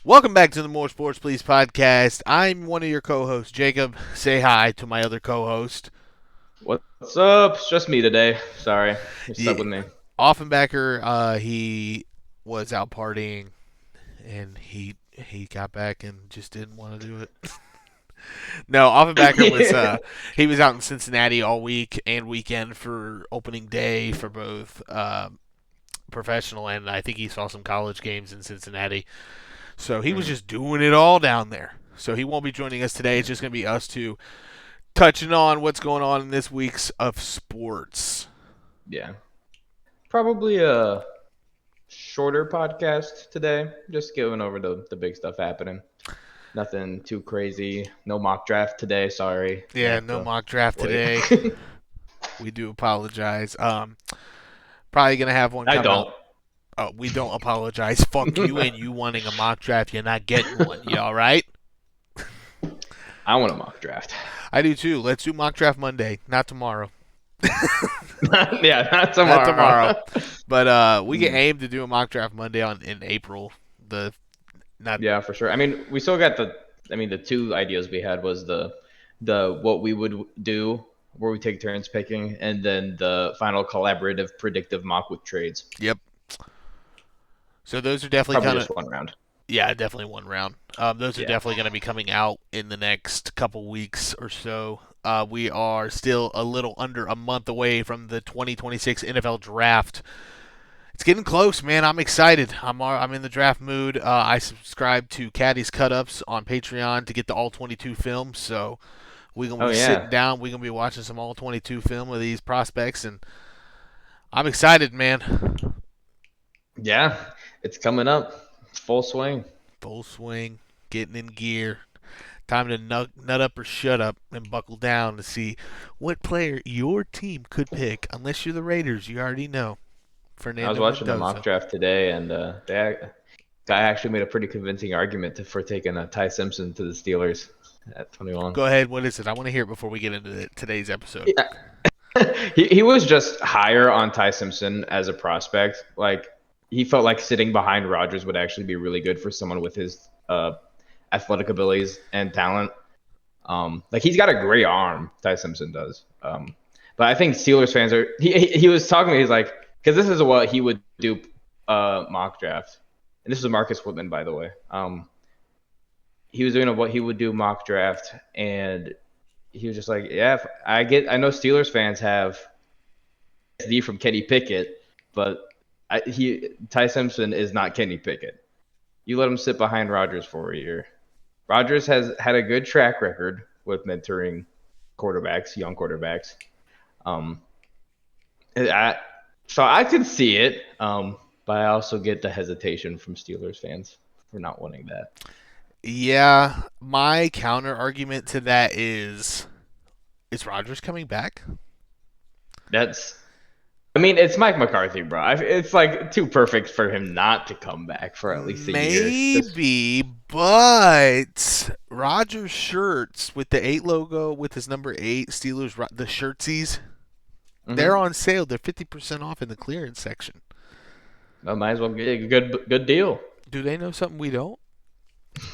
Welcome back to the More Sports Please podcast. I'm one of your co-hosts, Jacob. Say hi to my other co-host. What's up? It's just me today. Sorry, you're stuck Yeah, with me. Offenbacher, he was out partying, and he got back and just didn't want to do it. No, Offenbacher was he was out in Cincinnati all week and weekend for opening day for both professional and I think he saw some college games in Cincinnati. So he was Mhm. just doing it all down there. So he won't be joining us today. It's just going to be us two touching on what's going on in this week's of sports. Yeah, probably a shorter podcast today. Just going over the big stuff happening. Nothing too crazy. No mock draft today. Sorry, you Yeah, have no to mock draft wait. today. We do apologize. Probably gonna have one I come don't. out. Oh, we don't apologize. Fuck you and you wanting a mock draft. You're not getting one. You all right? I want a mock draft. I do too. Let's do mock draft Monday, not tomorrow. Yeah, not Not tomorrow. tomorrow. But we can Mm. aim to do a mock draft Monday in April. The not Yeah, for sure. I mean, we still got the. I mean, the two ideas we had was the what we would do where we take turns picking, and then the final collaborative predictive mock with trades. Yep. So those are definitely Probably kind of just one round. yeah, definitely one round. Those are Yeah. definitely going to be coming out in the next couple weeks or so. We are still a little under a month away from the 2026 NFL Draft. It's getting close, man. I'm excited. I'm in the draft mood. I subscribe to Caddy's Cut-Ups on Patreon to get the all 22 film. So we're gonna Oh be sitting yeah. down. We're gonna be watching some all 22 film of these prospects, and I'm excited, man. Yeah. It's coming up. It's full swing. Full swing, getting in gear. Time to nut up or shut up and buckle down to see what player your team could pick. Unless you're the Raiders, you already know. I was Fernando watching the mock Mendoza. draft today, and guy actually made a pretty convincing argument for taking Ty Simpson to the Steelers at 21. Go ahead. What is it? I want to hear it before we get into today's episode. Yeah. He was just higher on Ty Simpson as a prospect. Like he felt like sitting behind Rodgers would actually be really good for someone with his athletic abilities and talent. Like he's got a great arm, Ty Simpson does. But I think Steelers fans are. He was talking to me. He's like, because this is what he would do mock draft, and this was Marcus Whitman, by the way. He was doing what he would do mock draft, and he was just like, yeah, I know Steelers fans have SD from Kenny Pickett, but Ty Simpson is not Kenny Pickett. You let him sit behind Rodgers for a year. Rodgers has had a good track record with mentoring quarterbacks, young quarterbacks. Um, I, so I could see it, but I also get the hesitation from Steelers fans for not wanting that. Yeah, my counter argument to that is Rodgers coming back? That's, I mean, it's Mike McCarthy, bro. It's like too perfect for him not to come back for at least a year. Just Maybe, but Rodgers shirts with the 8 logo with his number 8 Steelers the shirtsies, they're mm-hmm. on sale. They're 50% off in the clearance section. Well, might as well get a good deal. Do they know something we don't?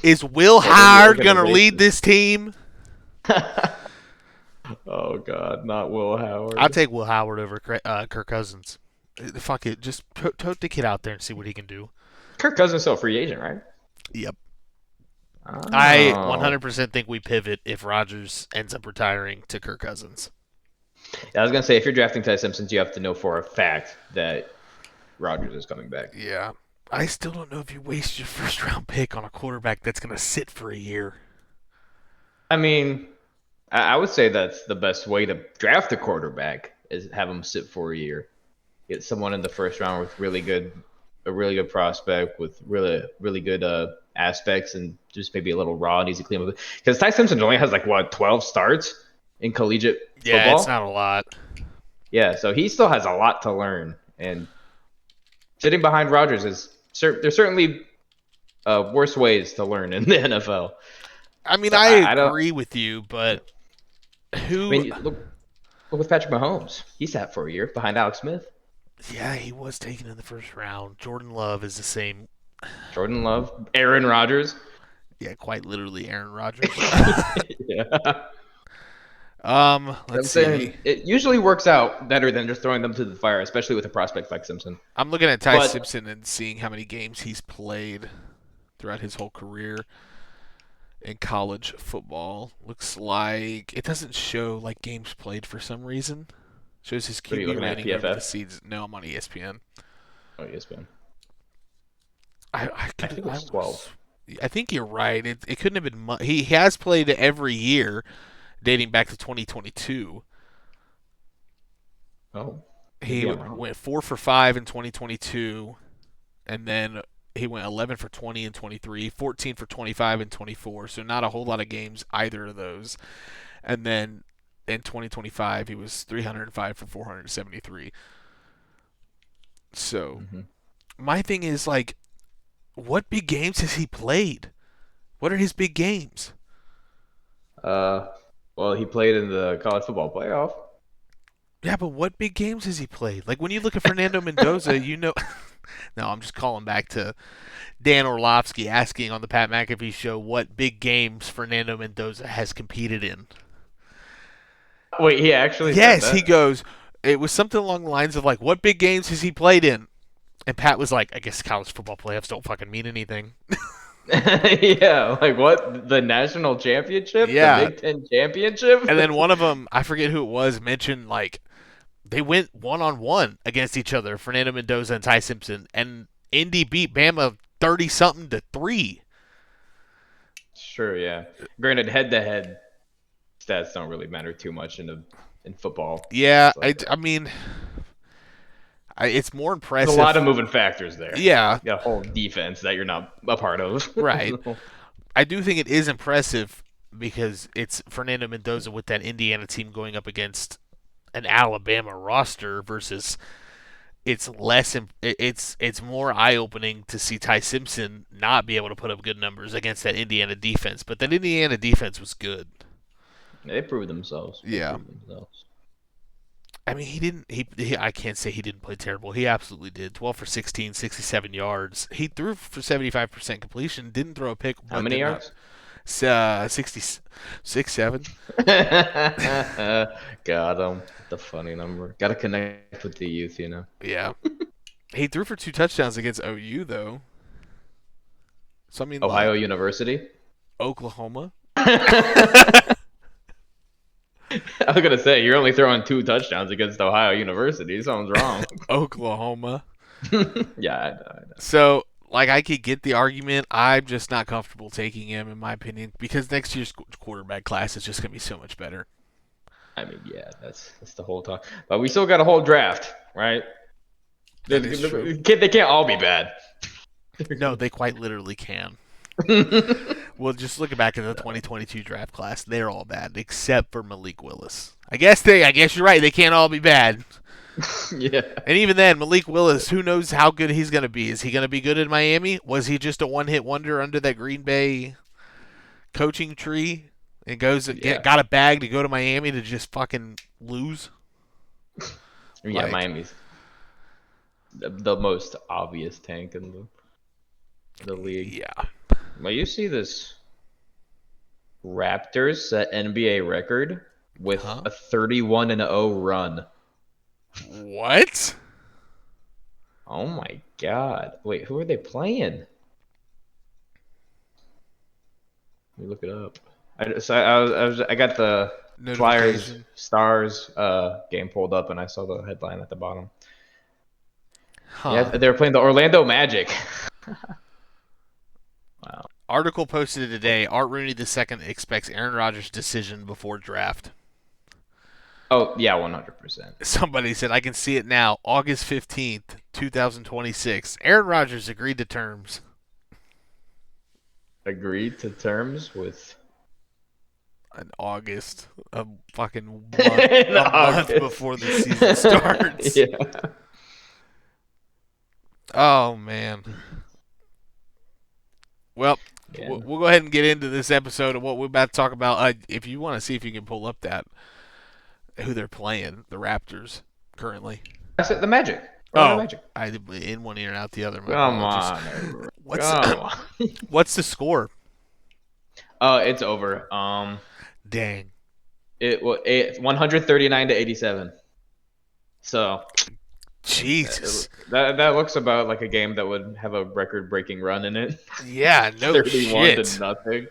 Is Will What was the Howard going to lead organization? this team? Oh God, not Will I'll Howard. take Will Howard over Kirk Cousins. Fuck it. Just tote the kid out there and see what he can do. Kirk Cousins still a free agent, right? Yep. I Oh, 100% think we pivot if Rodgers ends up retiring to Kirk Cousins. yeah, I was gonna say if you're drafting Ty Simpson, you have to know for a fact that Rodgers is coming back. Yeah. I still don't know if you waste your first round pick on a quarterback that's going to sit for a year. I mean, I would say that's the best way to draft a quarterback is have him sit for a year. Get someone in the first round with a really good prospect with really good aspects, and just maybe a little raw and easy clean up. Because Ty Simpson only has like what 12 starts in collegiate Yeah, it's football. not a lot. Yeah, so he still has a lot to learn, and sitting behind Rodgers there's certainly worse ways to learn in the NFL. I mean, So I I don't. agree with you, but I who. mean, look with Patrick Mahomes. He sat for a year behind Alex Smith. Yeah, he was taken in the first round. Jordan Love is the same. Jordan Love, Aaron Rodgers. Yeah, quite literally Aaron Rodgers. Yeah. Let's I'm see. saying it usually works out better than just throwing them to the fire, especially with a prospect like Simpson. I'm looking at Ty But Simpson and seeing how many games he's played throughout his whole career in college football. Looks like it doesn't show like games played for some reason. Shows his what are you QB looking at? rating over the PFF? seasons. No, I'm on ESPN. Oh, ESPN. I I could think it I was was 12. I think you're right. It couldn't have been. He has played every year dating back to 2022. Oh, He maybe I'm wrong. went 4 for 5 in 2022, and then he went 11 for 20 in 23, 14 for 25 in 24. So not a whole lot of games either of those. And then in 2025 he was 305 for 473. So Hmm. my thing is like, what big games has he played? What are his big games? Uh, well, he played in the college football playoff. Yeah, but what big games has he played? Like when you look at Fernando Mendoza, you know. No, I'm just calling back to Dan Orlovsky asking on the Pat McAfee show what big games Fernando Mendoza has competed in. Wait, he actually said Yes, he that? goes. It was something along the lines of like, what big games has he played in? And Pat was like, I guess college football playoffs don't fucking mean anything. Yeah, like what? The national championship? The Yeah. Big Ten championship? And then one of them, I forget who it was, mentioned like they went 1-on-1 against each other, Fernando Mendoza and Ty Simpson, and Indy beat Bama 30 something to 3. Sure, yeah. Granted, head-to-head stats don't really matter too much in football. Yeah, It's like I mean, it's more there's a lot of impressive. moving factors there. Yeah, You got a whole defense that you're not a part of. right. I do think it is impressive because it's Fernando Mendoza with that Indiana team going up against an Alabama roster versus it's more eye opening to see Ty Simpson not be able to put up good numbers against that Indiana defense. But that Indiana defense was good. They proved themselves. They Yeah. proved themselves. I mean, he didn't. I can't say he didn't play terrible. He absolutely did. 12 for 16, 67 yards. He threw for 75% completion. Didn't throw a pick, How but many did not. yards? 66, 7. Got him. The funny number. Got to connect with the youth, you know. Yeah. He threw for 2 touchdowns against OU though. So I mean, Ohio like University. Oklahoma. I was gonna say you're only throwing 2 touchdowns against Ohio University. Something's wrong. Oklahoma. Yeah, I know. So, like, I could get the argument. I'm just not comfortable taking him, in my opinion, because next year's quarterback class is just going to be so much better. I mean, yeah, that's the whole talk. But we still got a whole draft, right? That is true. They can't all be bad. No, they quite literally can. Well, just looking back at the 2022 draft class, they're all bad except for Malik Willis. I guess you're right. They can't all be bad. Yeah. And even then, Malik Willis, who knows how good he's going to be? Is he going to be good in Miami? Was he just a one-hit wonder under that Green Bay coaching tree and Yeah. got a bag to go to Miami to just fucking lose? Yeah, Like, Miami's the most obvious tank in the league. yeah. Well, you see this Raptors set NBA record with Huh? a 31-0 run. What? Oh my God. Wait, who are they playing? Let me look it up. I got the Flyers Notification. Stars game pulled up and I saw the headline at the bottom. Yeah, Huh. they were playing the Orlando Magic. Wow. Article posted today. Art Rooney II expects Aaron Rodgers' decision before draft. Oh, yeah, 100%. Somebody said, I can see it now. August 15th, 2026. Aaron Rodgers agreed to terms. Agreed to terms with In August, a fucking month, in a month August. before the season starts. Yeah. Oh, man. Well, Yeah. we'll go ahead and get into this episode of what we're about to talk about. If you want to see if you can pull up that, who they're playing, the Raptors, currently. I said the Magic. Orlando Oh, Magic. I in one ear and out the other. My Come apologies. on, everyone. What's Come on. what's the score? Oh, it's over. Dang. It was 139 to 87. So Jesus. that looks about like a game that would have a record-breaking run in it. Yeah, no 31 to shit. nothing.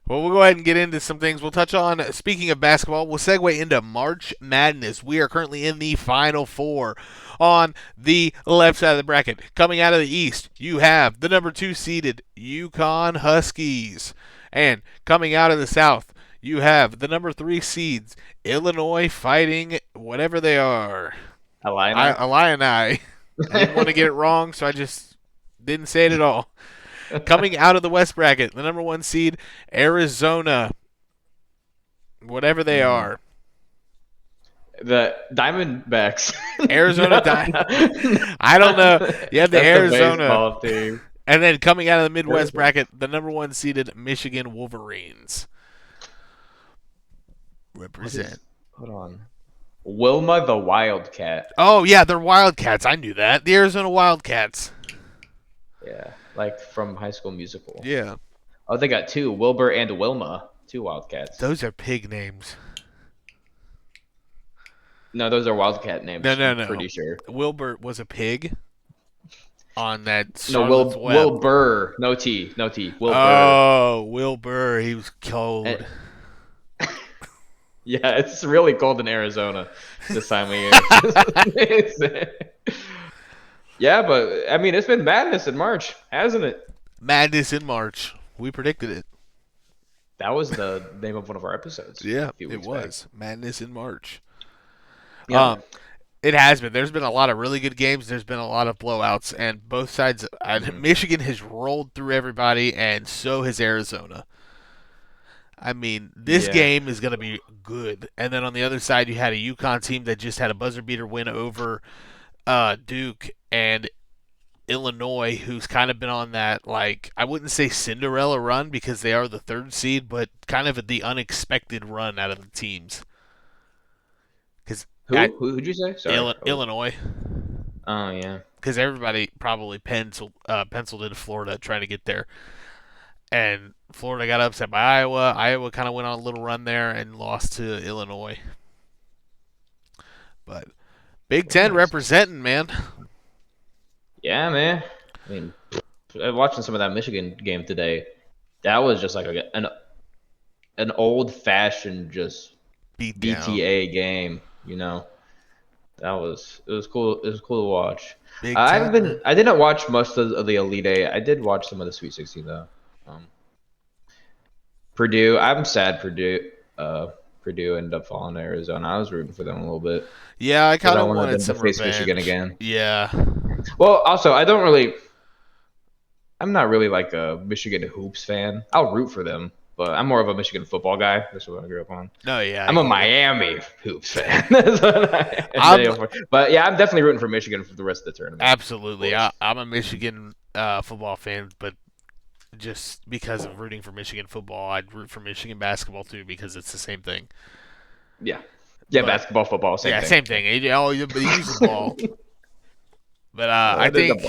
Well, we'll go ahead and get into some things. We'll touch on, speaking of basketball, we'll segue into March Madness. We are currently in the Final Four. On the left side of the bracket, coming out of the East, you have the number 2 seeded UConn Huskies. And coming out of the South, you have the number 3 seeds, Illinois Fighting whatever they are. Illini. Illini. I didn't want to get it wrong, so I just didn't say it at all. Coming out of the West bracket, the number 1 seed, Arizona. Whatever they are. The Diamondbacks. Arizona I don't know. You have the That's Arizona. The baseball team. And then coming out of the Midwest bracket, the number 1 seeded Michigan Wolverines. Represent. Hold on. Wilma the Wildcat. Oh, yeah, they're Wildcats. I knew that. The Arizona Wildcats. Yeah, like from High School Musical. Yeah. Oh, they got 2, Wilbur and Wilma, 2 Wildcats. Those are pig names. No, those are Wildcat names. No. I'm pretty sure. Wilbur was a pig on that No, Wilbur. No T. Wilbur. Oh, Wilbur. He was cold. Yeah, it's really cold in Arizona this time of year. Yeah, but I mean, it's been madness in March, hasn't it? Madness in March. We predicted it. That was the name of one of our episodes. Yeah, it was. Madness in March. Yeah. It has been. There's been a lot of really good games. There's been a lot of blowouts, and both sides. Michigan has rolled through everybody, and so has Arizona. I mean, this game is going to be good. And then on the other side, you had a UConn team that just had a buzzer beater win over Duke and Illinois, who's kind of been on that, like, I wouldn't say Cinderella run because they are the 3rd seed, but kind of the unexpected run out of the teams. Who'd you say? Sorry. Illinois. Oh, yeah. Because everybody probably penciled in Florida trying to get there. And Florida got upset by Iowa. Iowa kind of went on a little run there and lost to Illinois. But Big Ten representing, man. Yeah, man. I mean, watching some of that Michigan game today, that was just like an old-fashioned just BTA game. You know, it was cool. It was cool to watch. I didn't watch most of the Elite Eight. I did watch some of the Sweet 16 though. Purdue. I'm sad Purdue ended up falling to Arizona. I was rooting for them a little bit. Yeah, I kind of wanted them some to face revenge. Michigan again. Yeah. Well, also I'm not really like a Michigan hoops fan. I'll root for them, but I'm more of a Michigan football guy. That's what I grew up on. No, yeah. I'm a Miami hoops fan. That's what but yeah, I'm definitely rooting for Michigan for the rest of the tournament. Absolutely. I'm a Michigan football fan, but just because of rooting for Michigan football, I'd root for Michigan basketball too because it's the same thing. Yeah. Yeah, basketball, football, same thing. Yeah, same thing. You use the ball. But I think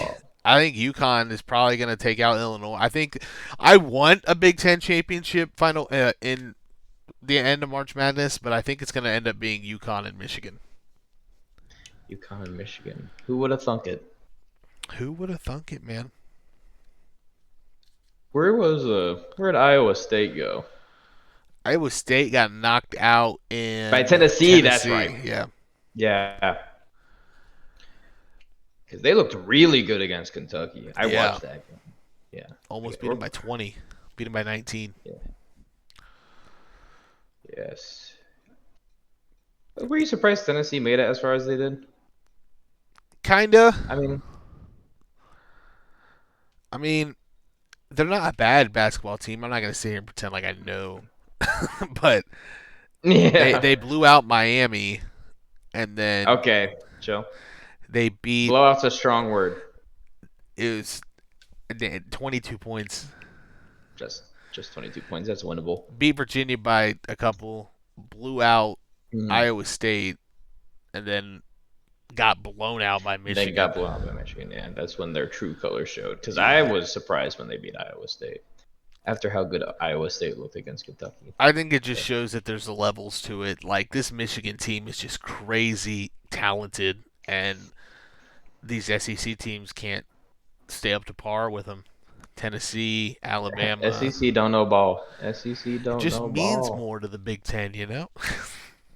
UConn is probably going to take out Illinois. I think I want a Big Ten championship final in the end of March Madness, but I think it's going to end up being UConn and Michigan. UConn and Michigan. Who would have thunk it? Who would have thunk it, man? Where'd Iowa State go? Iowa State got knocked out by Tennessee. That's right. Yeah. Yeah. Because they looked really good against Kentucky. I watched that game. Yeah. Almost beat them by 20. Beat them by 19. Yeah. Yes. Were you surprised Tennessee made it as far as they did? Kinda. I mean, they're not a bad basketball team. I'm not gonna sit here and pretend like I know, but they blew out Miami, and then chill. They beat. Blowout's a strong word. It was 22 points. Just 22 points. That's winnable. Beat Virginia by a couple. Blew out Iowa State, and then got blown out by Then Michigan. got blown out by Michigan. Yeah, that's when their true colors showed. Because I Yeah. was surprised when they beat Iowa State after how good Iowa State looked against Kentucky. I think it just So, shows that there's levels to it. Like this Michigan team is just crazy talented, and these SEC teams can't stay up to par with them. Tennessee, Alabama. SEC don't know ball. SEC It don't just know means ball. more to the Big Ten, you know?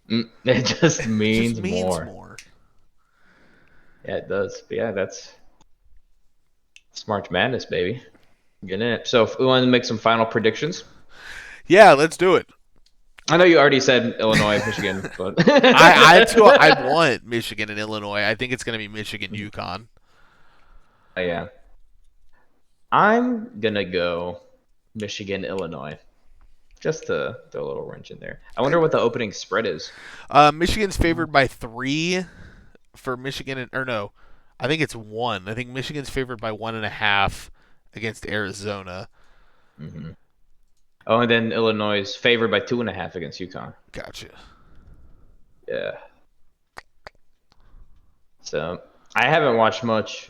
It just It just means means more. more. Yeah, it does. But yeah, that's March Madness, baby. Getting it. So if we want to make some final predictions. Yeah, let's do it. I know you already said Illinois, Michigan, but I want Michigan and Illinois. I think it's going to be Michigan, UConn. yeah, I'm gonna go Michigan, Illinois, just to throw a little wrench in there. I wonder what the opening spread is. Michigan's favored by 3 for Michigan, or no, I think it's 1. I think Michigan's favored by 1.5 against Arizona. Hmm. Oh, and then Illinois is favored by 2.5 against UConn. Gotcha. Yeah. So I haven't watched much.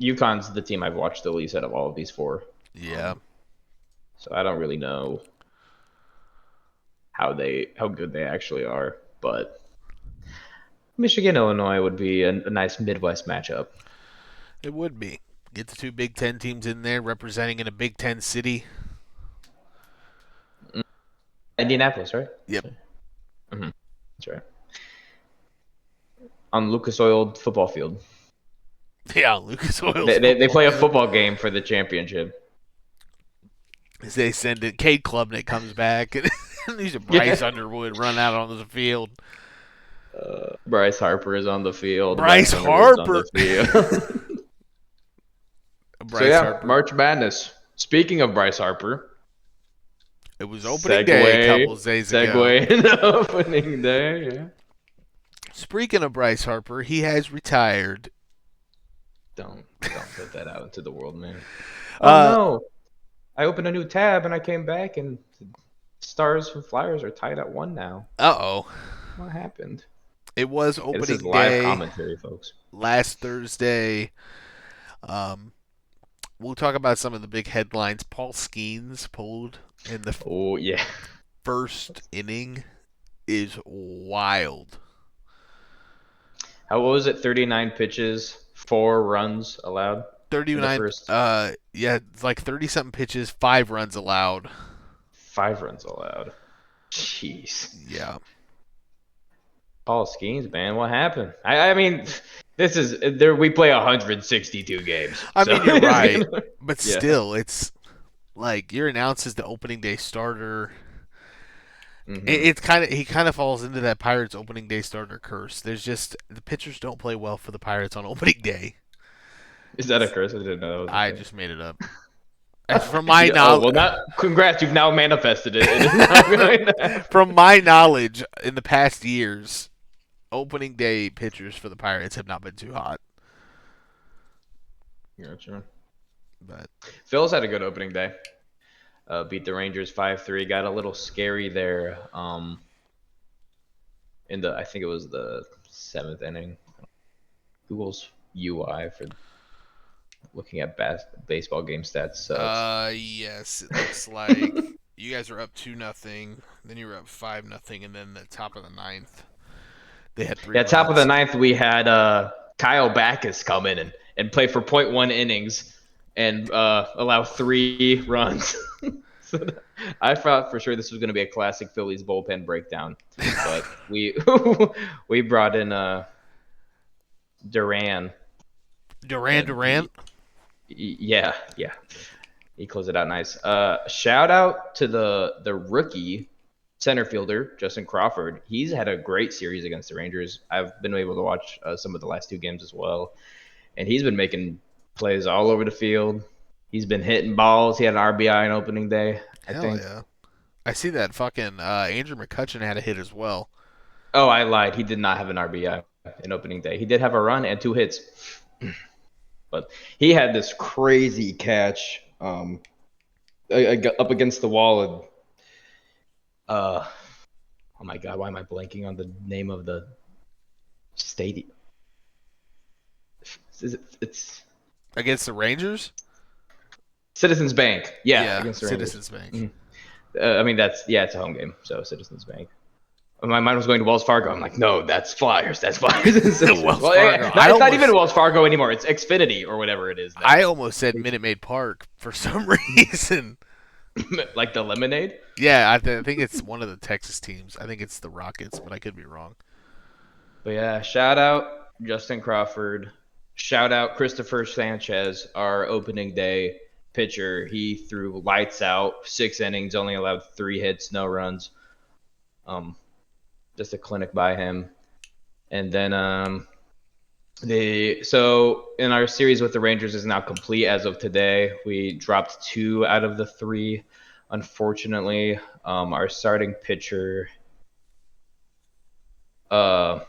UConn's the team I've watched the least out of all of these four. Yeah. So I don't really know how good they actually are, but Michigan Illinois would be a nice Midwest matchup. It would be. Get the 2 Big Ten teams in there representing in a Big Ten city. Indianapolis, right? Yep. Mm-hmm. That's right. On Lucas Oil football field. Yeah, Lucas Oil's They play a field. football game for the championship. As they send it, Cade Klubnik comes back, and he's a Bryce Underwood run out on the field. Bryce Harper is on the field. Bryce Underwood's Harper. on the field. So Bryce yeah, Harper. March Madness. Speaking of Bryce Harper, It was opening day a couple of days ago. segue into opening day. Yeah. Speaking of Bryce Harper, he has retired. Don't put that out into the world, man. Oh Uh, no! I opened a new tab and I came back and Stars and Flyers are tied at 1 now. Uh-oh. What happened? It was Yeah, this is opening live day commentary, folks. last Thursday. We'll talk about some of the big headlines. Paul Skeens pulled in the Oh yeah. first inning is wild. How was it? 39 pitches, 4 runs allowed in the 39, first. yeah, it's like 30-something pitches, 5 runs allowed. 5 runs allowed. Jeez. Yeah. Paul Skeens, man, what happened? I mean, this is there. We play 162 games. I so mean, you're it's right. gonna- But Yeah. still, it's like you're announced as the opening day starter. Mhm. It's kind of he kind of falls into that Pirates opening day starter curse. There's just the pitchers don't play well for the Pirates on opening day. Is that a curse? I didn't know. That was a I thing. just made it up. As from my Yeah, knowledge, well, not congrats. You've now manifested it. It is not going to happen. from my knowledge, in the past years, opening day pitchers for the Pirates have not been too hot. Gotcha. But Phil's had a good opening day. Beat the Rangers 5-3. Got a little scary there. I think it was the 7th inning. Google's UI for looking at baseball game stats sucks. yes, it looks like you guys are up 2-0. Then you were up 5-0, and then the top of the ninth, they had 3 Yeah, top of the runs. ninth, we had Kyle Backus come in and play for .1 innings and allow 3 runs. So I thought for sure this was going to be a classic Phillies bullpen breakdown, but we we brought in Duran. Durant. Yeah. He closed it out nice. Shout out to the rookie center fielder, Justin Crawford. He's had a great series against the Rangers. I've been able to watch some of the last 2 games as well. And he's been making plays all over the field. He's been hitting balls. He had an RBI on opening day, I Hell think. yeah. I see that fucking Andrew McCutcheon had a hit as well. Oh, I lied. He did not have an RBI in opening day. He did have a run and 2 hits. But he had this crazy catch up against the wall. And, oh my God, why am I blanking on the name of the stadium? it's Against the Rangers? Citizens Bank. Yeah, Yeah, against the Rangers. Citizens Bank. Mhm. I mean, it's a home game, so Citizens Bank. My mind was going to Wells Fargo. I'm like, no, that's Flyers. That's Flyers and Sixers. Wells Well, Fargo. no, it's not even Wells Fargo anymore. It's Xfinity or whatever it is I now. almost said Minute Maid Park for some reason. Like the lemonade. Yeah, I think it's one of the Texas teams. I think it's the Rockets, but I could be wrong. But yeah, shout out Justin Crawford. Shout out Christopher Sanchez, our opening day pitcher. He threw lights out, 6 innings, only allowed 3 hits, no runs. Um, just a clinic by him. And then so in our series with the Rangers is now complete as of today. We dropped 2 out of the 3, unfortunately. Our starting pitcher, oh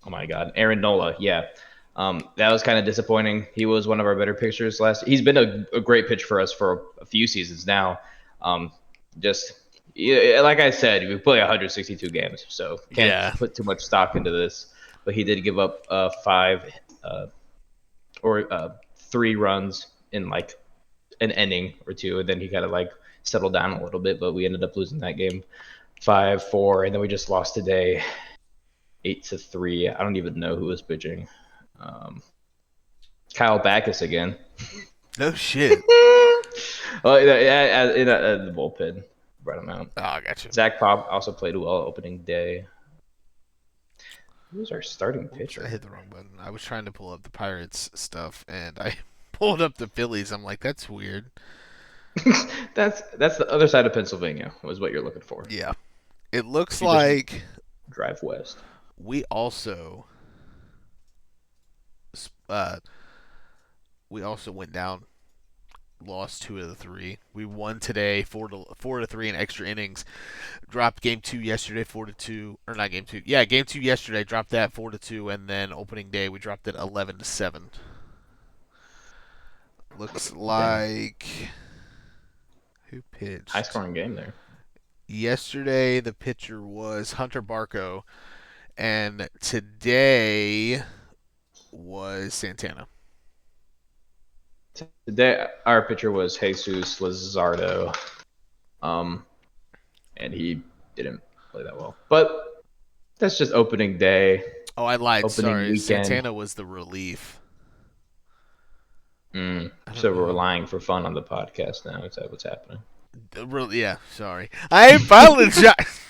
my God, Aaron Nola, yeah. That was kind of disappointing. He was one of our better pitchers last. He's been a great pitch for us for a few seasons now. Just yeah, like I said, we play 162 games, so can't Yeah. put too much stock into this. But he did give up 5 or 3 runs in like an inning or two, and then he kind of like settled down a little bit. But we ended up losing that game 5-4, and then we just lost today 8-3. I don't even know who was pitching. Kyle Backus again. No shit. Well, yeah, in the bullpen, brought him out. Oh, I got you. Zach Pop also played well opening day. Who was our starting pitcher? Oops, I hit the wrong button. I was trying to pull up the Pirates stuff, and I pulled up the Phillies. I'm like, that's weird. That's the other side of Pennsylvania. Was what you're looking for. Yeah. It looks You just like drive west. we also uh, went down, lost 2 of the 3. We won today 4-3 in extra innings. Dropped game 2 yesterday 4-2, or not game 2. Yeah, game 2 yesterday. Dropped that 4-2, and then opening day we dropped it 11-7. Looks like who pitched? High scoring game there. Yesterday the pitcher was Hunter Barco, and today was Santana. Today our pitcher was Jesus Luzardo, and he didn't play that well. But that's just opening day. Oh, I lied. Opening Sorry, weekend. Santana was the relief. So we're relying for fun on the podcast now. Is that what's happening? Yeah, sorry. I apologize.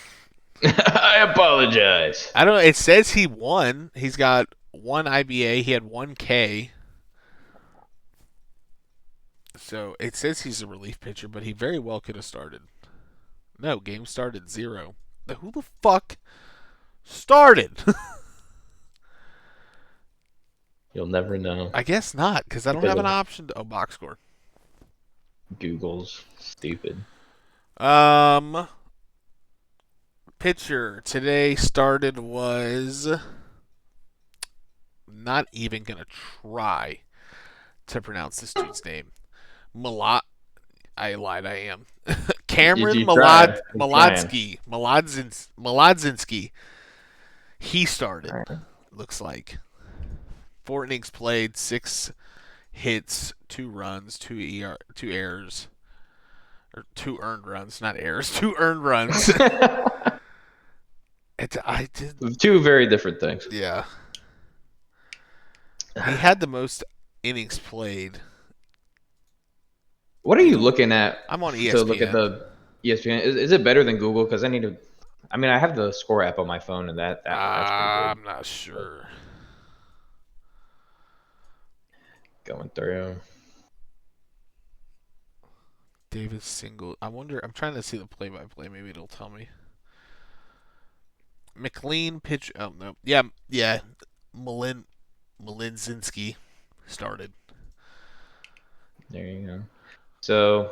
I apologize. I don't know. It says he won. He's got 1 IBA. He had 1 K. So it says he's a relief pitcher, but he very well could have started. No, game started 0. Who the fuck started? You'll never know. I guess not, because I don't have an option to box score. Google's stupid. Pitcher today started was not even gonna try to pronounce this dude's name. I lied. I am. Cameron Malodzinski. He started. Right. Looks like 4 innings played, 6 hits, 2 runs, 2 errors, or 2 earned runs, not errors, 2 earned runs. I did 2 very different things. Yeah. He had the most innings played. What are you looking at? I'm on ESPN. To look at the ESPN. Is it better than Google? Because I need to. I mean, I have the score app on my phone, and that's pretty good. I'm not sure. Going through. David Single. I wonder. I'm trying to see the play-by-play. Maybe it'll tell me. McLean pitch. Oh no. Yeah. Malinzinski started. There you go. So,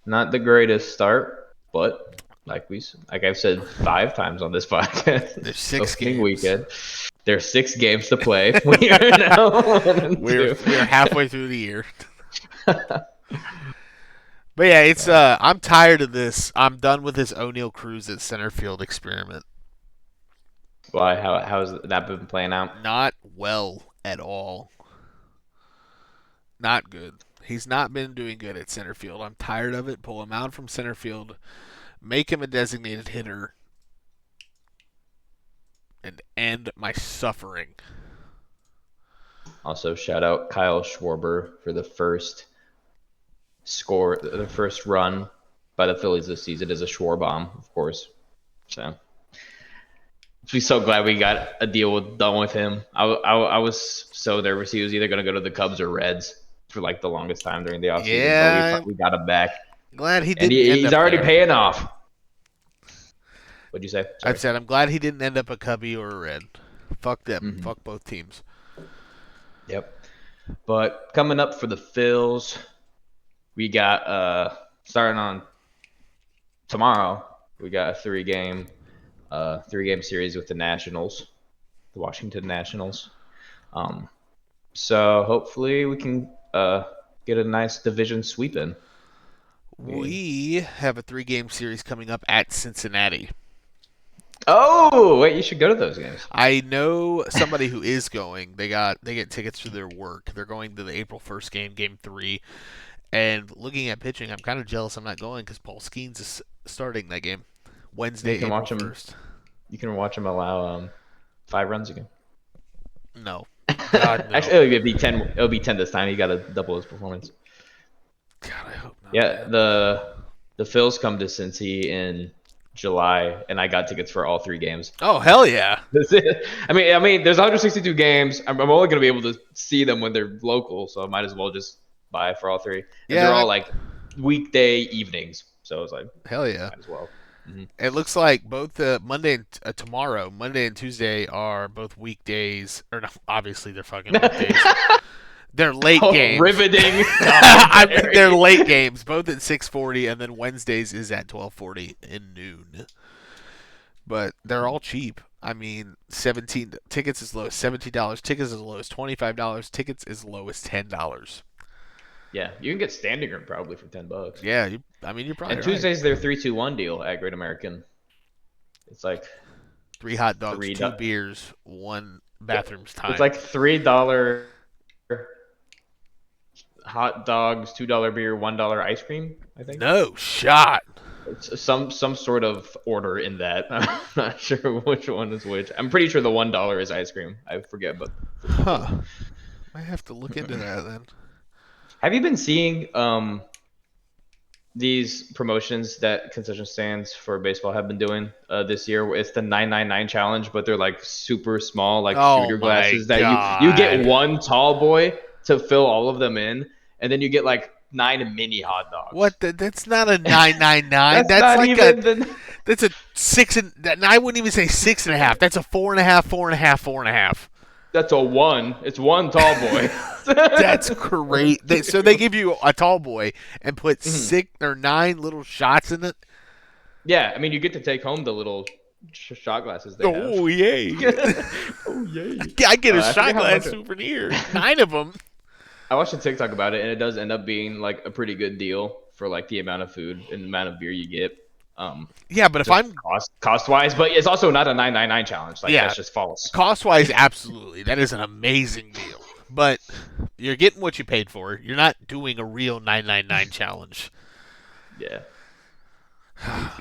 not the greatest start, but like I've said 5 times on this podcast. There's 6 games. Weekend. There's 6 games to play. We are now we're halfway through the year. But yeah, it's I'm tired of this. I'm done with this O'Neal Cruz at center field experiment. Why? How's that been playing out? Not well at all. Not good. He's not been doing good at center field. I'm tired of it. Pull him out from center field, make him a designated hitter, and end my suffering. Also, shout out Kyle Schwarber for the first run by the Phillies this season is a Schwar bomb, of course. So, I'm so glad we got a deal done with him. I was so nervous he was either going to go to the Cubs or Reds for like the longest time during the offseason, Yeah, but we got him back, glad he and didn't end he's up already there. paying off. What'd you say? I Sorry. said I'm glad he didn't end up a Cubby or a Red. Fuck them. Mm-hmm. Fuck both teams. Yep. But coming up for the Phils, we got starting on tomorrow. We got a three game series with the Nationals, the Washington Nationals. So hopefully we can get a nice division sweep in. We have a 3-game series coming up at Cincinnati. Oh, wait, you should go to those games. I know somebody who is going. They get tickets for their work. They're going to the April 1st game, Game 3. And looking at pitching, I'm kind of jealous I'm not going because Paul Skeens is starting that game Wednesday, You can April watch him. 1st. You can watch him allow 5 runs again. No. God, no. Actually, it'll be 10. It'll be 10 this time. He got to double his performance. God, I hope not. Yeah, Man. the Phils come to Cincy in July, and I got tickets for all 3 games. Oh, hell yeah. I mean, there's 162 games. I'm only gonna be able to see them when they're local, so I might as well just buy for all 3. And Yeah. they're all like weekday evenings, so it's like Hell yeah. might as well. Mm-hmm. It looks like both Monday and tomorrow, Monday and Tuesday are both weekdays. Or no, obviously they're fucking weekdays. They're late games. Riveting. They're late games, both at 6:40, and then Wednesdays is at 12:40 in noon. But they're all cheap. I mean, 17 tickets as low as $17, tickets as low as $25, tickets as low as $10. Yeah, you can get standing room probably for $10. Yeah, you're probably And right. Tuesday's their 3-2-1 deal at Great American. It's like 3 hot dogs, $3 2 beers, 1 bathroom's time. It's like $3 hot dogs, $2 beer, $1 ice cream. I think. No shot. It's some sort of order in that. I'm not sure which one is which. I'm pretty sure the $1 is ice cream. I forget, but Huh. I have to look into that then. have you been seeing these promotions that concession stands for baseball have been doing this year? It's the 999 challenge, but they're like super small, like shooter glasses that you get one tall boy to fill all of them in, and then you get like 9 mini hot dogs. What? That's not a 999. That's not like even that's a 6 and I wouldn't even say 6.5. That's a 4.5, 4.5, 4.5. That's a 1. It's one tall boy. That's great. So they give you a tall boy and put 6 or 9 little shots in it. Yeah, I mean you get to take home the little shot glasses they have. Oh yay! Oh yay! I get a I shot forget how glass much souvenir. 9 of them. I watched a TikTok about it, and it does end up being like a pretty good deal for like the amount of food and the amount of beer you get. Yeah, but if I'm cost wise, but it's also not a 999 challenge. Like that's just false. Cost wise, absolutely, that is an amazing deal. But you're getting what you paid for. You're not doing a real 999 challenge. Yeah. I'll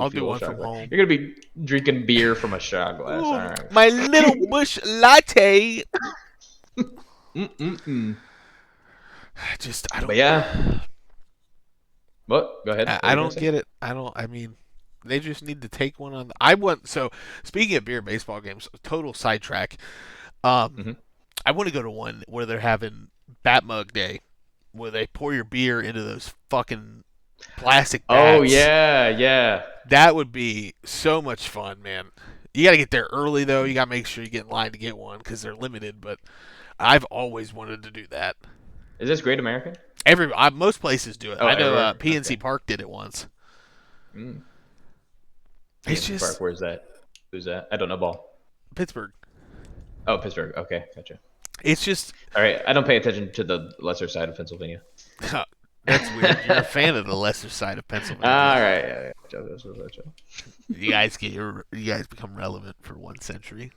do one from home. You're gonna be drinking beer from a shot glass. Ooh, All right. my little bush latte. I don't. But yeah. What? Go ahead. I don't get it. I mean, they just need to take one on. So speaking of beer baseball games, total sidetrack. I want to go to one where they're having Bat Mug Day, where they pour your beer into those fucking plastic bats. Oh yeah. That would be so much fun, man. You got to get there early though. You got to make sure you get in line to get one because they're limited. But I've always wanted to do that. Is this Great American? Most places do it. I know PNC Park did it once. It's PNC Park, where's that? Who's that? I don't know ball. Pittsburgh. Oh, Pittsburgh. Okay, gotcha. It's just all right. I don't pay attention to the lesser side of Pennsylvania. That's weird. You're a fan of the lesser side of Pennsylvania. All right. Yeah. You guys become relevant for 1 century.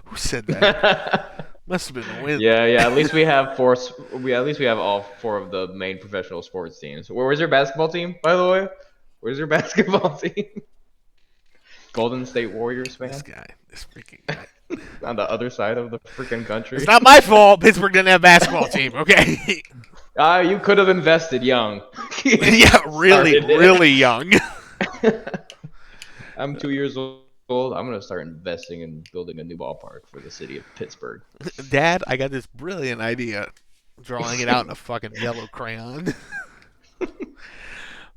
Who said that? Must have been the wind. Yeah, yeah. At least we have four. We at least we have all four of the main professional sports teams. Where's your basketball team, by the way? Where's your basketball team? Golden State Warriors, This man. guy, this freaking guy. On the other side of the freaking It's country. not my fault. Pittsburgh didn't have a basketball team. Okay. You could have invested young. Yeah, really, Started really young. it. I'm 2 years old. I'm gonna start investing in building a new ballpark for the city of Pittsburgh. Dad, I got this brilliant idea. Drawing it out in a fucking yellow crayon.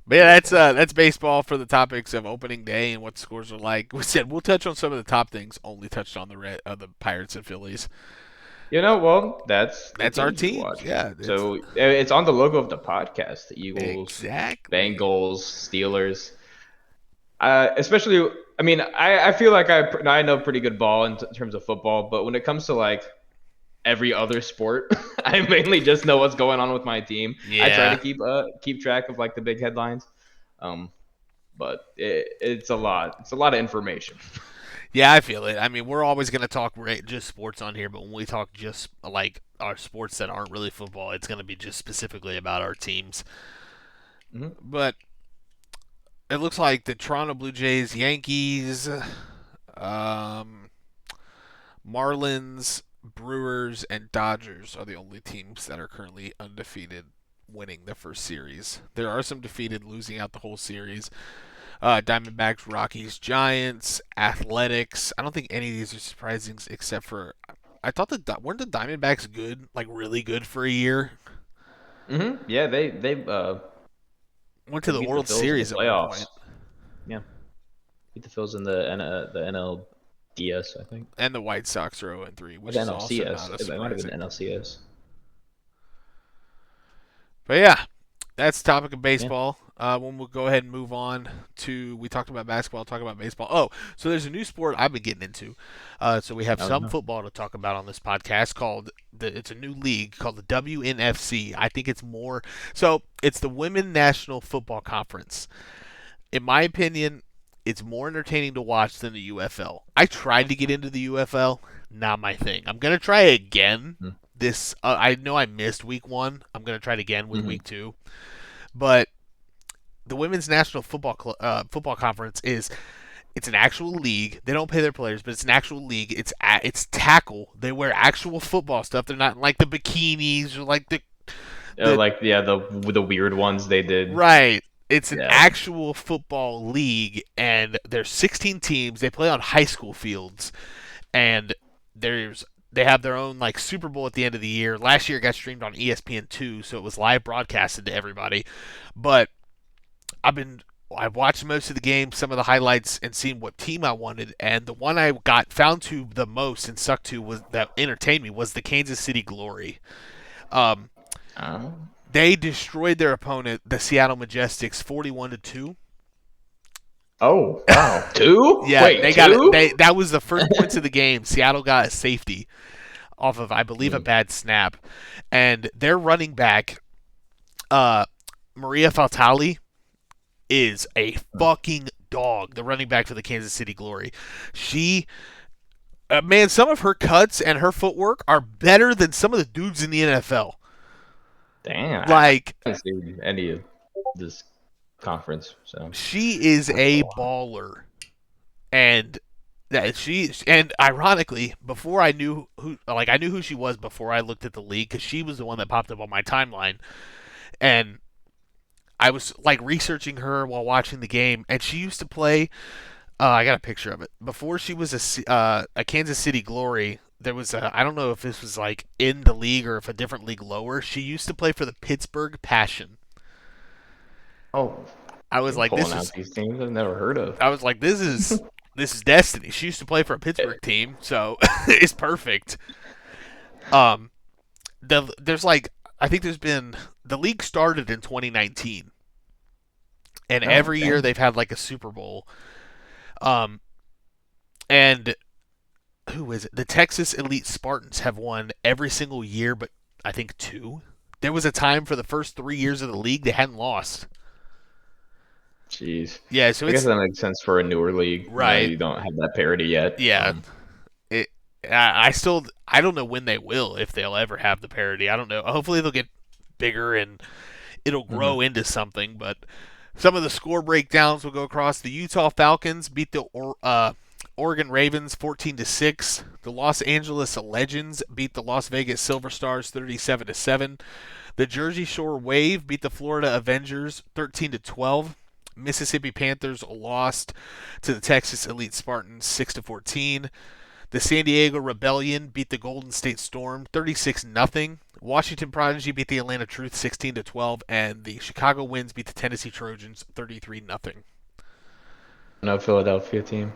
But yeah, that's baseball for the topics of opening day and what scores are like. We said we'll touch on some of the top things. Only touched on the Pirates and Phillies. Well, that's the That's our teams we teams. watch. Yeah, So it's on the logo of the podcast: the Eagles, exactly. Bengals, Steelers. Especially, I mean, I feel like I know pretty good ball in terms of football, but when it comes to like every other sport, I mainly just know what's going on with my team. I try Yeah. to keep track of like the big headlines, um, but it's a lot. It's a lot of information. Yeah, I feel it. I mean, we're always going to talk just sports on here, but when we talk just like our sports that aren't really football, it's going to be just specifically about our teams. Hmm. But it looks like the Toronto Blue Jays, Yankees, Marlins, Brewers, and Dodgers are the only teams that are currently undefeated, winning the first series. There are some defeated, losing out the whole series. Diamondbacks, Rockies, Giants, Athletics. I don't think any of these are surprising except for I thought weren't the Diamondbacks good, like really good for a year. Yeah, Went to they the beat the World Phils in the Series at one point, playoffs. Yeah, beat the Phils in the NLDS, I think. and the White Sox are 0-3, Or which the is also NLCS. not a It might have been surprising. the NLCS. But yeah, that's the topic of Yeah. baseball. When we'll go ahead and move on to, we talked about basketball, talk about baseball. Oh, so there's a new sport I've been getting into. So we have Oh some no. football to talk about on this podcast it's a new league called the WNFC. I think it's more, so it's the Women National Football Conference. In my opinion, it's more entertaining to watch than the UFL. I tried to get into the UFL, not my thing. I'm gonna try again. This I know I missed week 1. I'm gonna try it again with Mm-hmm. week 2. But the Women's National Football Conference it's an actual league. They don't pay their players, but it's an actual league. It's tackle. They wear actual football stuff. They're not like the bikinis or like the Like yeah, the weird ones they did. right. It's an Yeah. actual football league, and there's 16 teams. They play on high school fields, and they have their own like Super Bowl at the end of the year. Last year it got streamed on ESPN2, so it was live broadcasted to everybody. But I've watched most of the game, some of the highlights, and seen what team I wanted. And the one I got found to the most and stuck to was that entertained me was the Kansas City Glory. Um, Oh. they destroyed their opponent, the Seattle Majestics, 41-2. Oh wow. Two? Yeah, Wait, they got it. two? That was the first points of the game. Seattle got a safety off of, I believe, a Mm. bad snap, and their running back, Maria Fatali, is a fucking dog. The running back for the Kansas City Glory. She, man, some of her cuts and her footwork are better than some of the dudes in the NFL. Damn. I Like, haven't seen any of this conference, so she is a baller, and that and ironically, before I knew I knew who she was before I looked at the league because she was the one that popped up on my timeline, and I was like researching her while watching the game, and she used to play. I got a picture of it before she was a Kansas City Glory. There was I don't know if this was like in the league or if a different league lower. She used to play for the Pittsburgh Passion. oh, I was you're like, pulling out these teams I've never heard of. this is destiny. She used to play for a Pittsburgh team, so it's perfect. Um, there's like I think there's been the league started in 2019, and Oh, every year dang. they've had like a Super Bowl. Um, and who is it? The Texas Elite Spartans have won every single year, but I think 2. There was a time for the first 3 years of the league they hadn't lost. Jeez. Yeah, so I guess it's that makes sense for a newer league. right. You don't have that parity yet. Yeah, it. I don't know when they will, if they'll ever have the parity. I don't know. Hopefully they'll get bigger and it'll Hmm. grow into something. But some of the score breakdowns will go across. The Utah Falcons beat the Oregon Ravens 14-6. The Los Angeles Legends beat the Las Vegas Silver Stars 37-7. The Jersey Shore Wave beat the Florida Avengers 13-12. Mississippi Panthers lost to the Texas Elite Spartans 6-14. The San Diego Rebellion beat the Golden State Storm 36-0. Washington Prodigy beat the Atlanta Truth 16-12, and the Chicago Winds beat the Tennessee Trojans 33-0. No Philadelphia team.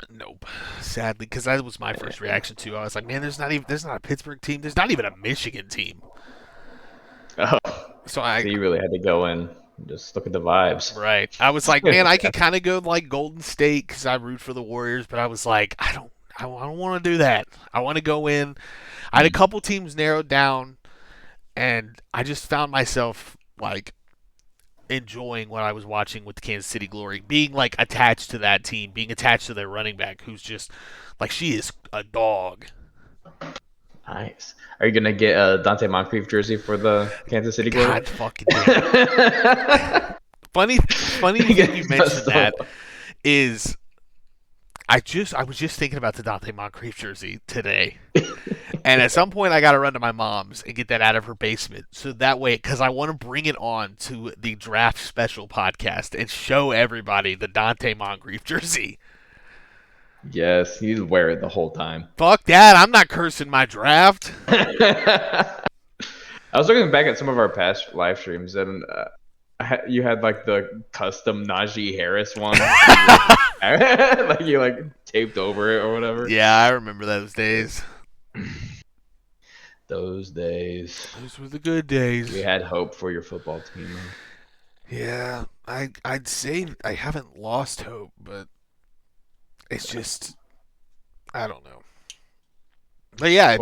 Nope, sadly, because that was my first reaction too. I was like, man, there's not a Pittsburgh team. There's not even a Michigan team. Oh, So so you really had to go in and just look at the vibes. right. I was like, man, I could kind of go like Golden State because I root for the Warriors, but I was like, I don't want to do that. I want to go in. I had a couple teams narrowed down, and I just found myself like enjoying what I was watching with the Kansas City Glory, being like attached to that team, being attached to their running back, who's just like she is a dog. Nice. Are you gonna get a Dante Moncrief jersey for the Kansas City Glory? God fucking damn it. Funny thing you mentioned that is I was just thinking about the Dante Moncrief jersey today. And at some point, I got to run to my mom's and get that out of her basement. So that way, because I want to bring it on to the draft special podcast and show everybody the Dante Moncrief jersey. Yes, you wear it the whole time. Fuck that. I'm not cursing my draft. I was looking back at some of our past live streams, and you had like the custom Najee Harris one, like you like taped over it or whatever. Yeah, I remember those days. Those days. Those were the good days. We had hope for your football team. Man. Yeah, I'd say I haven't lost hope, but it's just I don't know. But yeah,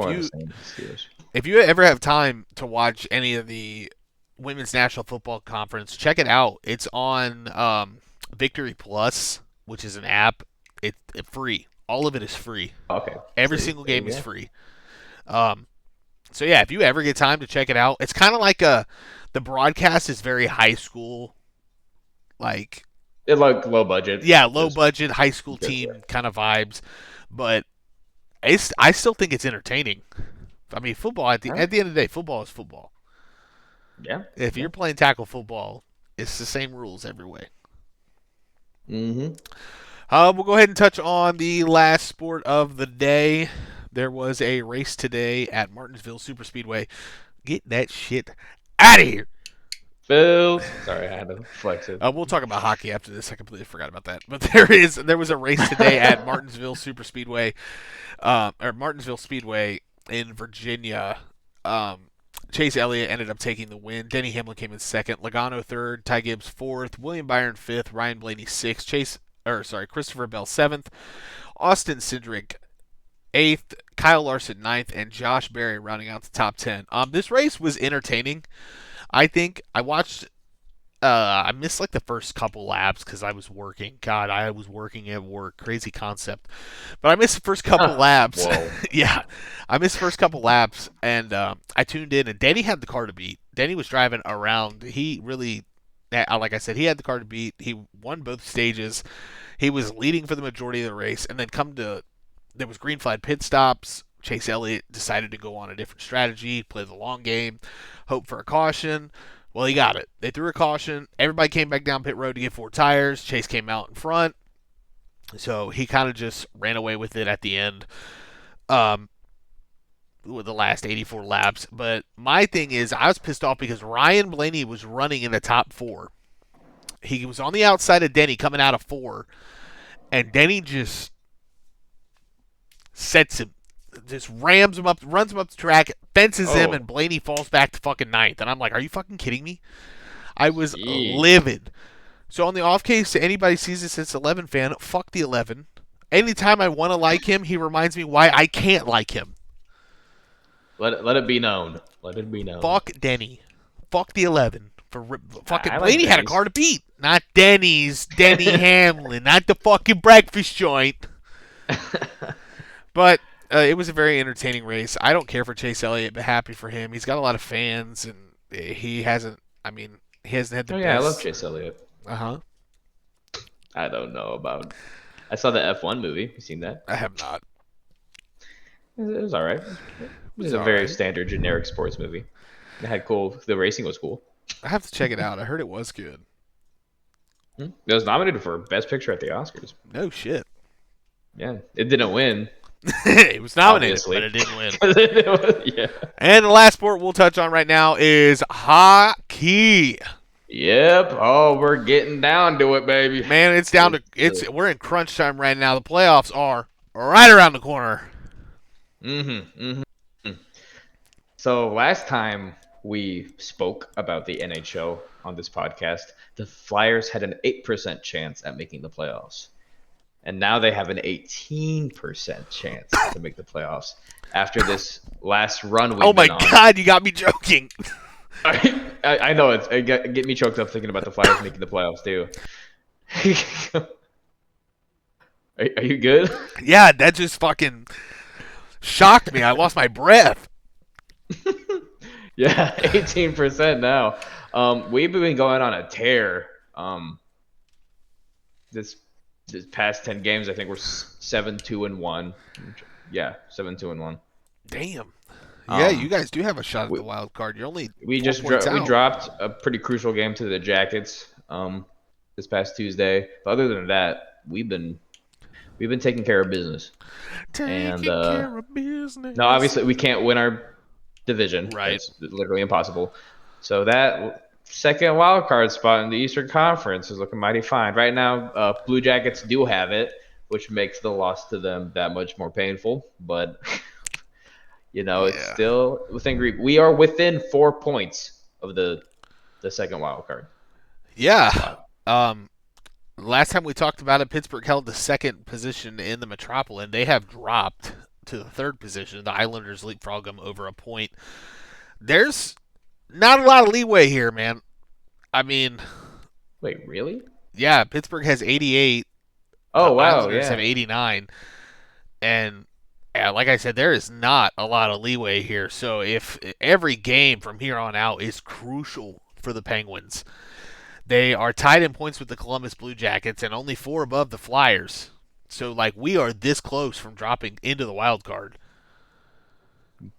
if you ever have time to watch any of the Women's National Football Conference, check it out. It's on Victory Plus, which is an app. It's free. All of it is free. Okay. Every single game is free. So yeah, if you ever get time to check it out, it's kind of like the broadcast is very high school, like it like low budget. Yeah, low budget high school team kind of vibes, but I still think it's entertaining. I mean, football at the end of the day, football is football. Yeah. If you're playing tackle football, it's the same rules every way. Mm-hmm. We'll go ahead and touch on the last sport of the day. There was a race today at Martinsville Superspeedway. Get that shit out of here. Phil. Sorry, I had to flex it. We'll talk about hockey after this. I completely forgot about that. But there was a race today at Martinsville Superspeedway, or Martinsville Speedway in Virginia. Chase Elliott ended up taking the win. Denny Hamlin came in second. Logano third. Ty Gibbs fourth. William Byron fifth. Ryan Blaney sixth. Christopher Bell seventh. Austin Cindric eighth. Kyle Larson ninth, and Josh Berry rounding out the top 10. This race was entertaining. I think I watched. I missed like the first couple laps because I was working. God, I was working at work. Crazy concept. But I missed the first couple laps. Yeah, I missed the first couple laps, and I tuned in, and Denny had the car to beat. Denny was driving around. He really, like I said, he had the car to beat. He won both stages. He was leading for the majority of the race, and then there was green flag pit stops. Chase Elliott decided to go on a different strategy, play the long game, hope for a caution. Well, he got it. They threw a caution. Everybody came back down pit road to get 4 tires. Chase came out in front. So he kind of just ran away with it at the end with the last 84 laps. But my thing is, I was pissed off because Ryan Blaney was running in the top 4. He was on the outside of Denny coming out of 4. And Denny just sets him, just rams him up, runs him up the track, fences him, and Blaney falls back to fucking 9th. And I'm like, are you fucking kidding me? I was livid. So on the off case to anybody sees this as 11 fan, fuck the 11. Anytime I want to like him, he reminds me why I can't like him. Let it be known. Let it be known. Fuck Denny. Fuck the 11. Fucking Blaney had a car to beat. Not Denny's. Denny Hamlin. Not the fucking breakfast joint. But It was a very entertaining race. I don't care for Chase Elliott, but happy for him. He's got a lot of fans, and he hasn't. I mean, he hasn't had the Oh yeah, I love best. Chase Elliott. Uh huh. I don't know about. I saw the F1 movie. You seen that? I have not. It was all right. It Was was it a all very right? standard, generic sports movie. It had cool. The racing was cool. I have to check it out. I heard it was good. It was nominated for Best Picture at the Oscars. No shit. Yeah, it didn't win, It was nominated, but obviously. it didn't win. Yeah. And the last sport we'll touch on right now is hockey. Yep. Oh, we're getting down to it, baby. Man, it's down to it's. We're in crunch time right now. The playoffs are right around the corner. Mm-hmm. Mm-hmm. So last time we spoke about the NHL on this podcast, the Flyers had an 8% chance at making the playoffs. And now they have an 18% chance to make the playoffs after this last run we've Oh my been on. god, you got me joking. I know it get me choked up thinking about the Flyers making the playoffs too. Are you good? Yeah, that just fucking shocked me. I lost my breath. Yeah, 18% now. We've been going on a tear. This past 10 games, I think we're 7-2-1. Yeah, 7-2-1. Damn. Yeah, you Um, guys do have a shot at we, the wild card. You're only we 4 points we out. dropped a pretty crucial game to the Jackets this past Tuesday. But other than that, we've been taking care of business. Taking care of business. No, obviously we can't win our division. Right. It's literally impossible. So that second wild card spot in the Eastern Conference is looking mighty fine. Right now, Blue Jackets do have it, which makes the loss to them that much more painful. But it's still within Greek. We are within 4 points of the second wild card. Yeah. Last time we talked about it, Pittsburgh held the second position in the Metropolitan. They have dropped to the third position. The Islanders leapfrog them over a point. There's not a lot of leeway here, man. I mean, Wait, really? yeah, Pittsburgh has 88. Oh, The wow, Islanders yeah. have 89. And like I said, there is not a lot of leeway here. So if every game from here on out is crucial for the Penguins. They are tied in points with the Columbus Blue Jackets and only 4 above the Flyers. So, we are this close from dropping into the wild card.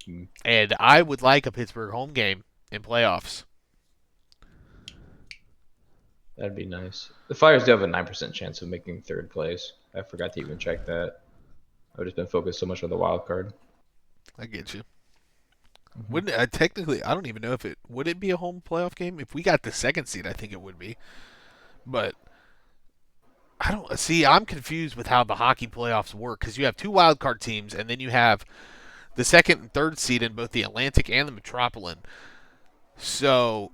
Mhm. And I would like a Pittsburgh home game in playoffs. That'd be nice. The Flyers do have a 9% chance of making third place. I forgot to even check that. I've just been focused so much on the wild card. I get you. Mm-hmm. Wouldn't technically? I don't even know if it would it be a home playoff game. If we got the second seed, I think it would be. But I don't see. I'm confused with how the hockey playoffs work because you have 2 wild card teams, and then you have the second and third seed in both the Atlantic and the Metropolitan. So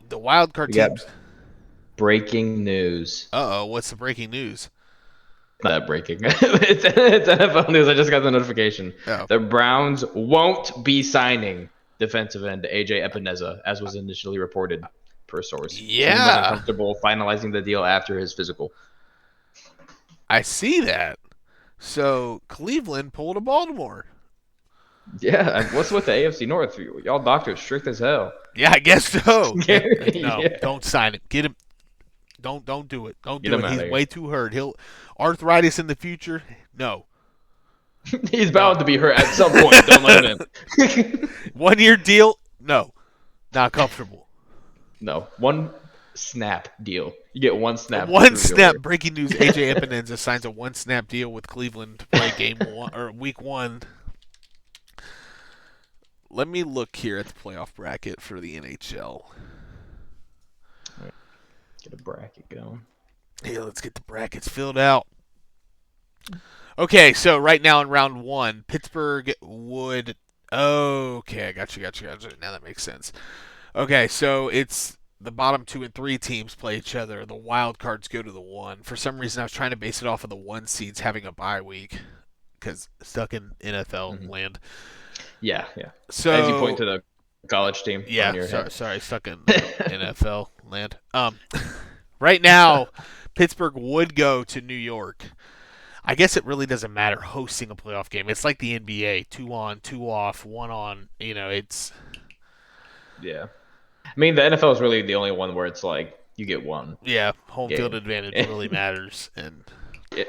the wild card We got teams. breaking news. What's the breaking news? Not breaking. it's NFL news. I just got the notification. Oh. The Browns won't be signing defensive end AJ Epineza, as was initially reported per source. Yeah. Team was uncomfortable finalizing the deal after his physical. I see that. So Cleveland pulled a Baltimore. Yeah, what's with the AFC North? Y'all doctors strict as hell. Yeah, I guess so. No, Yeah. don't sign it. Get him. Don't do it. Don't Get do him it. outta He's here. way too hurt. He'll arthritis in the future. No. He's bound to be hurt at some point. Don't let him in. 1 year deal. No. Not comfortable. No, one snap deal. You get one snap. One through snap. your- Breaking news: AJ Epineza signs a 1 snap deal with Cleveland to play game 1 or week 1. Let me look here at the playoff bracket for the NHL. Get a bracket going. Hey, let's get the brackets filled out. Okay, so right now in round 1, Pittsburgh would. Okay, I got you. Now that makes sense. Okay, so it's the bottom 2 and 3 teams play each other. The wild cards go to the 1. For some reason, I was trying to base it off of the 1 seeds having a bye week because stuck in NFL land. Yeah. So As you point to the college team. yeah, on your head. sorry, stuck in NFL land. Right now, Pittsburgh would go to New York. I guess it really doesn't matter hosting a playoff game. It's like the NBA, 2 on, 2 off, 1 on. It's Yeah. I mean, the NFL is really the only one where it's like you get one yeah, home field game. advantage really matters, and Yeah.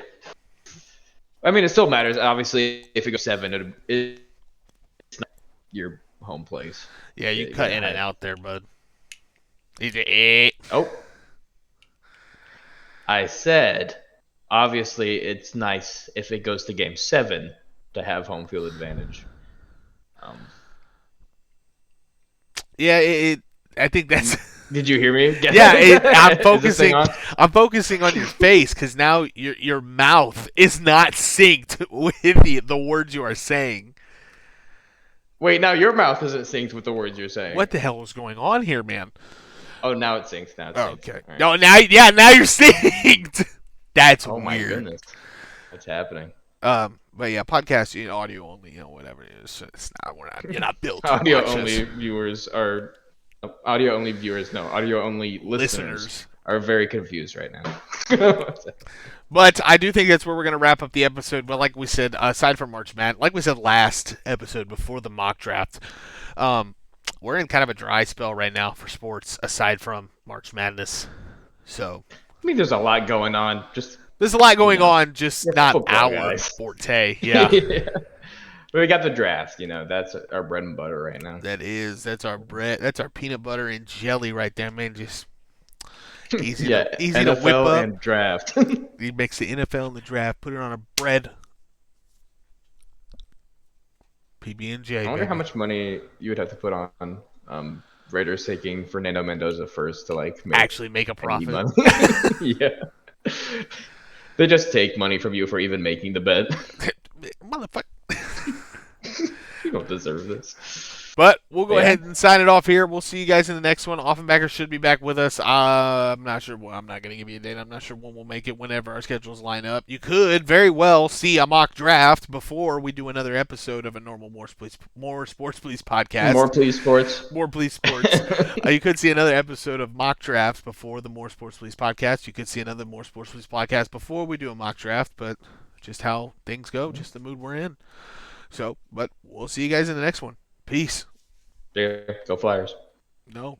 I mean, it still matters. Obviously, if it goes seven, it's not your home place. yeah, you You cut gotta in and hide. out there, bud. Eh. Oh, I said, obviously, it's nice if it goes to game seven to have home field advantage. Um, Yeah, I think that's. did you hear me? Yeah, I'm Is this thing focusing. on? I'm focusing on your face because now your mouth is not synced with the words you are saying. Wait, now your mouth isn't synced with the words you're saying. What the hell is going on here, man? Oh, now it's synced. Now it's Oh, synced. okay. All right. No, now you're synced. That's Oh my weird. goodness, what's happening? But yeah, podcast, audio only, whatever it is. It's not. You're not built to Audio watch us. only viewers are audio only viewers. No, audio only listeners are very confused right now. But I do think that's where we're going to wrap up the episode. But like we said, aside from March Madness, like we said last episode before the mock draft, we're in kind of a dry spell right now for sports, aside from March Madness. So I mean, there's a lot going on. Just there's a lot going on, just not football, our guys. forte. Yeah. Yeah. But we got the draft. That's our bread and butter right now. That's our bread. That's our peanut butter and jelly right there, man. Just easy Yeah, to easy NFL to whip up. and draft. You mix the NFL and the draft, put it on a bread. PB&J. I wonder baby. how much money you would have to put on Raiders taking Fernando Mendoza first to make actually make a any profit. money. Yeah, they just take money from you for even making the bet. Motherfucker. You don't deserve this. But we'll go ahead and sign it off here. We'll see you guys in the next one. Offenbacker should be back with us. I'm not sure. Well, I'm not going to give you a date. I'm not sure when we'll make it, whenever our schedules line up. You could very well see a mock draft before we do another episode of a normal More Sports Please podcast. More Please Sports. More Please Sports. You could see another episode of mock drafts before the More Sports Please podcast. You could see another More Sports Please podcast before we do a mock draft, but just how things go, just the mood we're in. So, but we'll see you guys in the next one. Peace. Yeah, go Flyers. No.